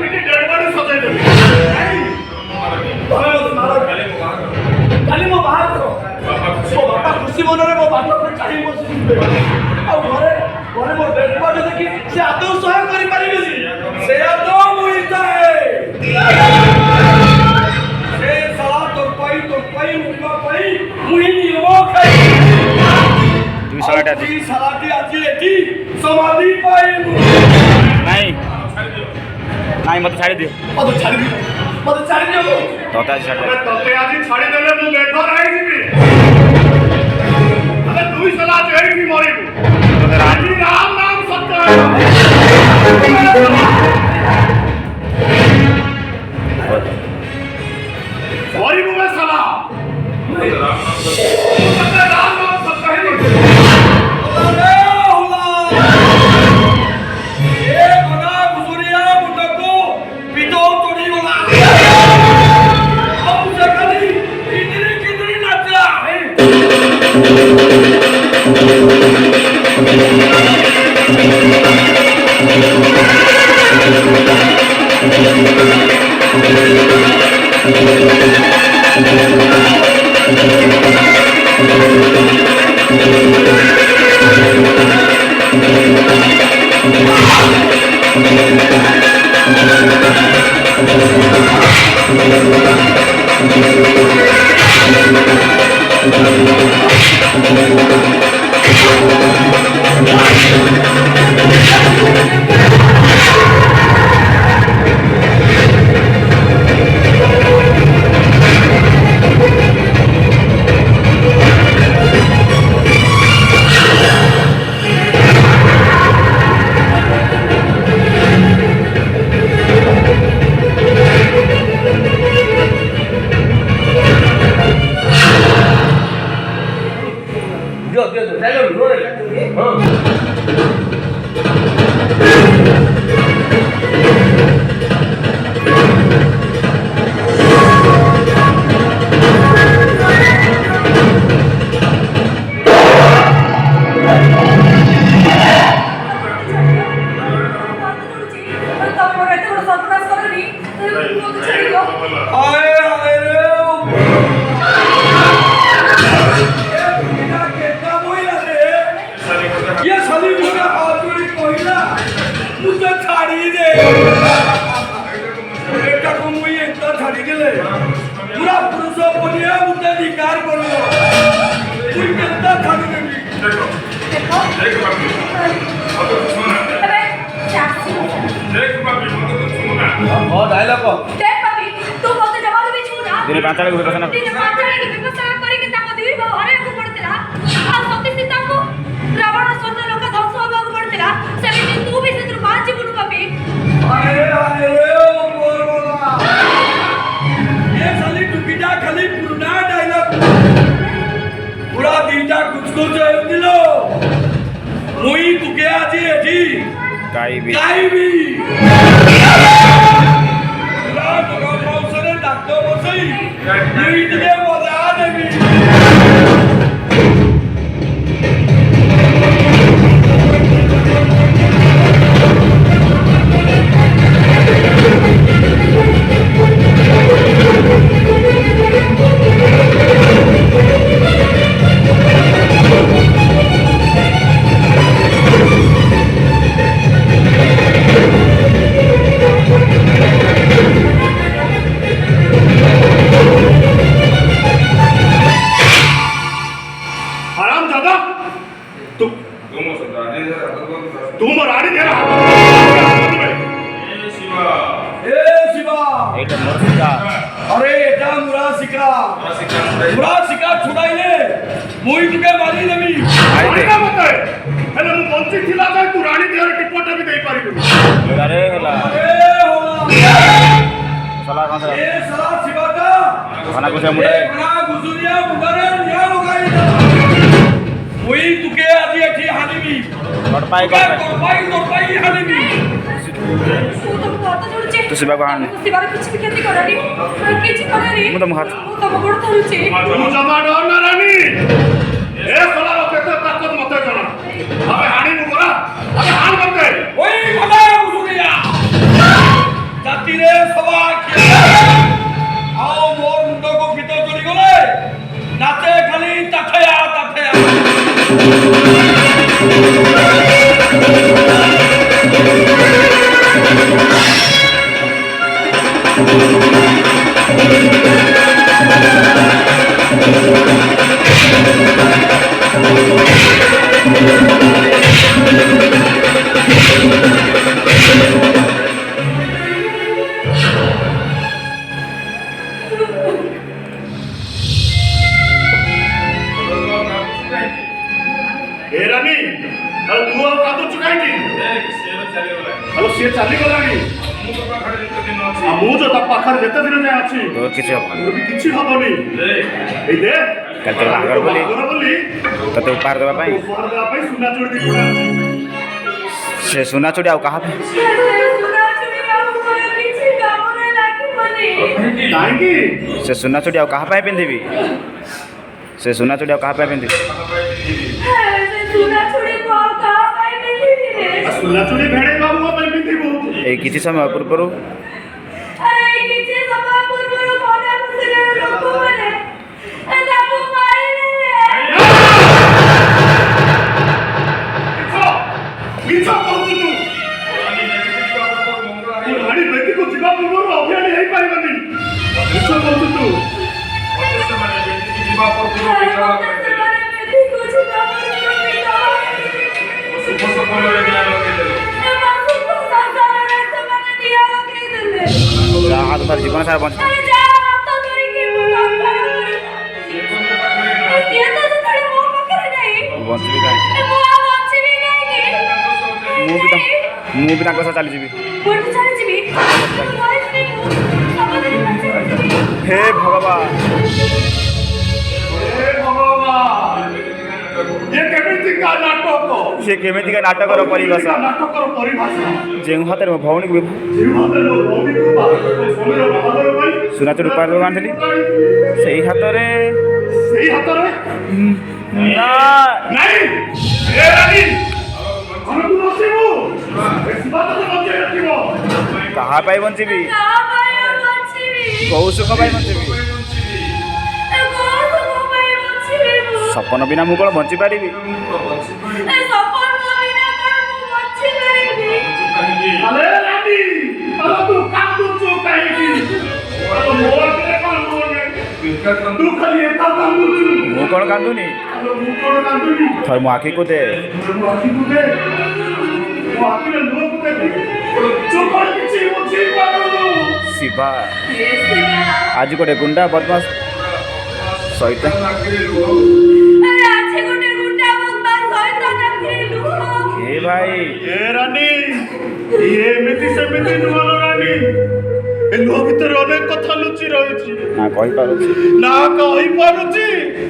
ପିଟି dead body ସଜେଇ ଦେବି। କାଲି ମୋ ବାହାଘର ମୋ ବାପା ଖୁସି ମନରେ ମୋ ବାପାକୁ ଚାହିଁ ବସିଯିବେ ଆଉ ଘରେ ଘରେ ମୋ ଡେଡ୍ ବଡି ଦେଖି ସେ ଆଦୌ ସହ୍ୟ କରିପାରିବେନି ସେଇଆ ତ ମୁଁ ଚାହେଁ ସେ ସାରା ତୋର ପାଇଁ ମୁଣ୍ଡ ପାଇଁ ମୁଁ ହିଁ ନିୟମ ଖାଇ ସାରାଟି ଆଜି ଏଠି ସମାଧି ପାଇବୁ ନାଇଁ ନାଇଁ ମତେ ଛାଡ଼ି ଦିଅ ମତେ ଛାଡ଼ିଦିଅ ତତେ ଆଜି ଛାଡ଼ି ତତେ ଆଜି ଛାଡ଼ିଦେଲେ ମୁଁ ବେଘର ହେଇଯିବି। ଆମେ ଦୁଇ ସଲା ଏଇଠି ମରିବୁ। ତତେ ଆଜି ରାମ ନାମ ସତ୍ୟ ମରିବୁ ବେ ସଲା। ତତେ ରାମ ନାମ ସତ୍ୟ ହେଇଯିବି। ଦିନେ ପାଞ୍ଚ ଆଡ଼କୁ ବିକଶନ मुई तुके आजी एठी ଗାଇବି डाक्टर बसई मुई तुके मजा देबी मुई तुके मारी देबी मारिना मते हेले मु बंची थिला जाय तू रानी देहर टिपटा भी देई पारिबी अरे होला सला कौन सा ए सला शिवाटा खाना कुछ मुंडे ना गुजुरिया मुंडरे निया लगाई मुई तुके आदि एठी हालिबी गडपाई हालिबी तू शिवा को हानि शिवार कुछ भी खेती करनी किछि करनी मु तुम हाथ मु तम गोड़ धरुची तू जमा डर ना रानी ए सला रो केते ताकत मते जणा अबे हानि मु करा अबे हान मते ओई भला गुजुरिया ए रानी अरे तू और कादू चुकाएगी हेलो से चली गलानी आ मु जो ता पाखर जेते दिन जाय अछि তোর কিছু হব না। भी किछि हबनी ए दे কাল তোর বাহাঘর বলি बाहाघर बोली তোতে উপহার দেওয়া ପାଇଁ उपहार देवा पई सुना चोरी दी पुरा ସେ ସୁନା ଚୁଡ଼ି ଆଉ କାହା ପାଇଁ ସୁନା ଚୁଡ଼ି ଆଉ ମୋର କିଛି କାମରେ ଲାଗିବନି। काहेकी ସେ ସୁନା ଚୁଡ଼ି ଆଉ କାହା ପାଇଁ ପିନ୍ଧିବି ସେ ସୁନା ଚୁଡ଼ି ଆଉ କାହା ପାଇଁ ପିନ୍ଧିବି ସେ ସୁନା ଚୁଡ଼ି ମୁଁ ଆଉ କାହା ପାଇଁ ପିନ୍ଧିବି ରେ? सुना चोरी भेड़े बाबू पई पिंधिबो ଏଇ କିଛି ସମୟ ପୂର୍ବରୁ ଆରେ ଏଇ କିଛି ସମୟ ପୂର୍ବରୁ ମନେ ଖୁସିରେ ଲୋକମାନେ ତାକୁ ମାରିଦେଲେ। मिछा कहू तू रानी बेटी को जिबा पूर्व अभियान हेई पाइबनी मिछा कहू तू ସେମାନେ ବେଟିକୁ ଯିବା ପୂର୍ବରୁ ବିବାହ ଏବଂ ସୁଖ ସଂସାରରେ ସେମାନେ ନିଆଁ ଲଗେଇଦେଲେ। ଯାହା ତାର ଜୀବନ ସାରା ବଞ୍ଚି ଆରେ ଯାହା ହାତ ଧରିକି ମୁଁ ସଂସାର କରିବି। ସିଏ ତ ଯେତେବେଳେ ମୋ ପାଖରେ ନାହିଁ ବଞ୍ଚିବି କାହିଁ ମୁଁ ଆଉ ବଞ୍ଚିବି କାହିଁକି? ମୁଁ ବି ତାଙ୍କ ସହ ଚାଲିଯିବି ମୁଁ ଏଠୁ ଚାଲିଯିବି। ମରିଯିବି ମୁଁ। ସବୁଦିନ ବଞ୍ଚିବି। ହେ ଭଗବାନ हे भगवान ये केमिति का नाटक ସେ କେମିତିକା ନାଟକର ପରିଭାଷା नाटकर परिभाषा ଯେଉଁ ହାତରେ ମୋ ଭଉଣୀକୁ जीवनरे भौमी को समीर बाहाघर पई ସୁନା ଚୁଡ଼ି ଉପହାର ଦେବାକୁ ଆଣିଥିଲି ସେଇ ହାତରେ सेही हातरे ନା नहीं ए रानी हम तू नसीबू इस बात तो बचे रखिबो କାହା ପାଇଁ ବଞ୍ଚିବି କାହା ପାଇଁ ଆଉ ବଞ୍ଚିବି? କୋଉ ସୁଖ ପାଇଁ ବଞ୍ଚିବି କୋଉ ସୁଖ ପାଇଁ ବଞ୍ଚିବି ମୁଁ? ସପନ ବିନା ମୁଁ କ'ଣ ବଞ୍ଚିପାରିବି ସପନ ବିନା କ'ଣ ମୁଁ ବଞ୍ଚିପାରିବି? अरे रानी अरे तू कांदू चो काहेकी अरे मोर के कोन मोर तू खाली एता कांदू चु ମୁଁ କ'ଣ କାନ୍ଦୁନି अरे मु कोन कांदूनी ଥରେ ମୋ ଆଖିକୁ ଦେ ମୁଁ ଆଖିକୁ ଦେ ମୁଁ ଆଖିରେ ଲୁହ ଦେ ଚୋପଡ଼ କିଛି ବୁଝି ପାରୁନୁ ଶିବା ହେ ଶିବା, ଆଜି ଗୋଟେ ଗୁଣ୍ଡା ବଦମାସ ସହିତ ଆରେ ଆଜି ଗୋଟେ ଗୁଣ୍ଡା ବଦମାସ ସହିତ ଆଖିରେ ଲୁହ। ଏ ଭାଇ ଏ ରାନୀ ଇଏ ଏମିତି ସେମିତି ନୁହଁ ରାନୀ ଏ ଲୁହ ଭିତରେ ଅନେକ କଥା ଲୁଚି ରହିଛି ନା କହିପାରୁଛି ନା କହିପାରୁଛି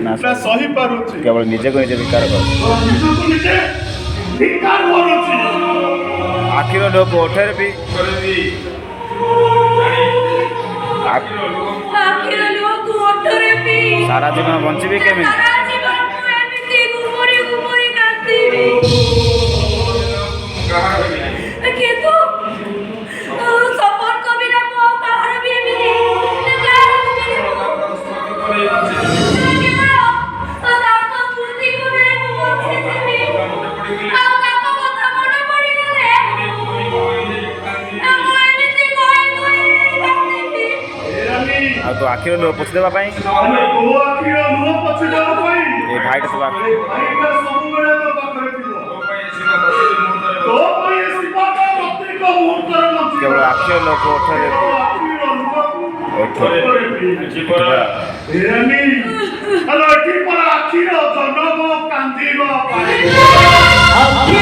ନା ନା ସହି ପାରୁଛି କେବଳ ନିଜକୁ ନିଜେ ବିକାର କର ନିଜକୁ ନିଜେ ଧିକ୍କାର କରୁଛି ଆଖିର ଲୋକ ଓଠରେ ବି ଆଖିର ଲୁହକୁ ଓଠରେ ପିଇ ସାରା ଜୀବନ ବଞ୍ଚିବି କେମିତି ସାରା ଜୀବନ ମୁଁ ଏମିତି ଗୁମୁରି ଗୁମୁରି କାନ୍ଦିବି। କିନ୍ତୁ ସପନ ବିନା ମୁଁ ଆଉ କାହାର ବି ହେବିନି। କାହାର ହେବିନି ମୁଁ। କେବଳ ତାଙ୍କ ସ୍ମୃତିକୁ ନେଇ ମୁଁ ବଞ୍ଚିଯିବି। ଆଉ ତାଙ୍କ କଥା ମନେ ପଡ଼ିଗଲେ ମୁଁ ଏମିତି କହି କହି କାନ୍ଦିବି। ଏ ରାନୀ ଆଉ ତୋ ଆଖିର ଲୁହ ପୋଛି ଦେବା ପାଇଁ ଆମେ ତୋ ଆଖିର ଲୁହ ପୋଛି ଦେବା ପାଇଁ ଏ ଭାଇଟା ତୋ ଏ ଭାଇଟା ସବୁବେଳେ ତୋ ପାଖରେ ଥିବ ତୋ ପାଇଁ ଏ ଶିବାଟା ପ୍ରତ୍ୟେକ ମୁହୂର୍ତ୍ତରେ ବଞ୍ଚିବ କେବଳ ଆଖିର ଲୋକ ଓଠରେ ତୋ ଆଖିର ଲୁହକୁ ଓଠରେ ଓଠରେ ପିଇ। ଏ ରାନୀ ଆଲୋ ଏଠି ପରା ଆଖିର ଜନମ କାନ୍ଦିବ ପାଇଁ ଆଖି